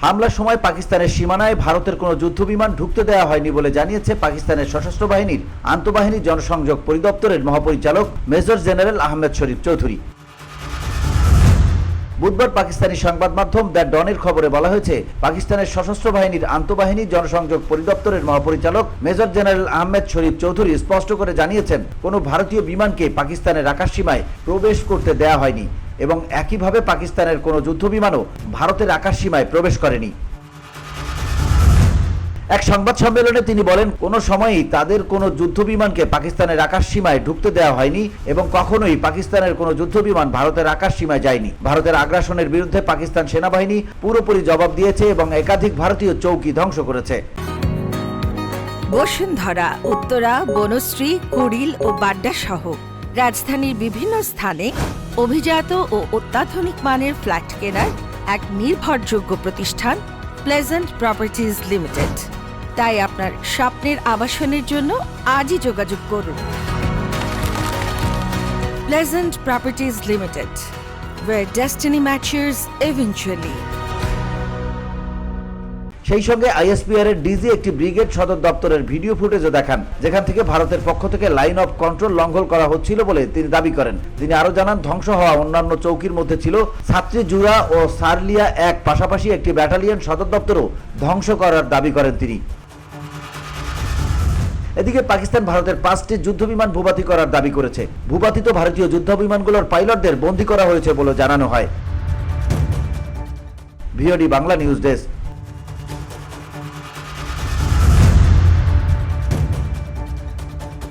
হামলার সময় পাকিস্তানের সীমানায় ভারতের কোনো যুদ্ধবিমান ঢুকতে দেওয়া হয়নি বলে জানিয়েছে পাকিস্তানের সশস্ত্র বাহিনীর আন্তঃবাহিনী জনসংযোগ পরিদপ্তরের মহাপরিচালক মেজর জেনারেল আহমেদ শরীফ চৌধুরী। বুধবার পাকিস্তানি সংবাদ মাধ্যম দ্য ডনের খবরে বলা হয়েছে, পাকিস্তানের সশস্ত্র বাহিনীর আন্তঃবাহিনী জনসংযোগ পরিদপ্তরের মহাপরিচালক মেজর জেনারেল আহমেদ শরীফ চৌধুরী স্পষ্ট করে জানিয়েছেন, কোনো ভারতীয় বিমানকে পাকিস্তানের আকাশসীমায় প্রবেশ করতে দেয়া হয়নি এবং একইভাবে পাকিস্তানের কোনো যুদ্ধবিমানও ভারতের আকাশসীমায় প্রবেশ করেনি। এক সংবাদ সম্মেলনে তিনি বলেন, কোনো সময়ই তাদের কোনো যুদ্ধবিমানকে পাকিস্তানের আকাশসীমায় ঢুকতে দেওয়া হয়নি এবং কখনোই পাকিস্তানের কোনো যুদ্ধবিমান ভারতের আকাশসীমায় যায়নি। ভারতের আগ্রাসনের বিরুদ্ধে পাকিস্তান সেনাবাহিনী পুরোপুরি জবাব দিয়েছে এবং একাধিক ভারতীয় চৌকি ধ্বংস করেছে। বসুন্ধরা, উত্তরা, বনশ্রী, কুড়িল ও বাড্ডা সহ রাজধানীর বিভিন্ন স্থানে অভিজাত ও অত্যাধুনিক মানের ফ্ল্যাট কেনার এক নির্ভরযোগ্য প্রতিষ্ঠান প্লেজেন্ট প্রপার্টিজ লিমিটেড। তাই আপনার স্বপ্নের আবাসনের জন্য আজই যোগাযোগ করুন। Pleasant properties limited, where destiny matches eventually। সেই সঙ্গে আইএসপিআর এর ডিজি একটি ব্রিগেড সদর দপ্তরের ভিডিও ফুটেজও দেখান, যেখান থেকে ভারতের পক্ষ থেকে লাইন অফ কন্ট্রোল লঙ্ঘন করা হচ্ছিল বলে তিনি দাবি করেন। তিনি আরো জানান, ধ্বংস হওয়া অন্যান্য চৌকির মধ্যে ছিল ছাত্রী জুরা ও সারলিয়া এক, পাশাপাশি একটি ব্যাটালিয়ন সদর দপ্তরও ধ্বংস করার দাবি করেন তিনি। এদিকে পাকিস্তান ভারতের 5টি যুদ্ধবিমান ভূপাতি করার দাবি করেছে। ভূপাতিত ভারতীয় যুদ্ধবিমানগুলোর পাইলটদের বন্দী করা হয়েছে বলে জানানো হয়। VOD Bangla news desk.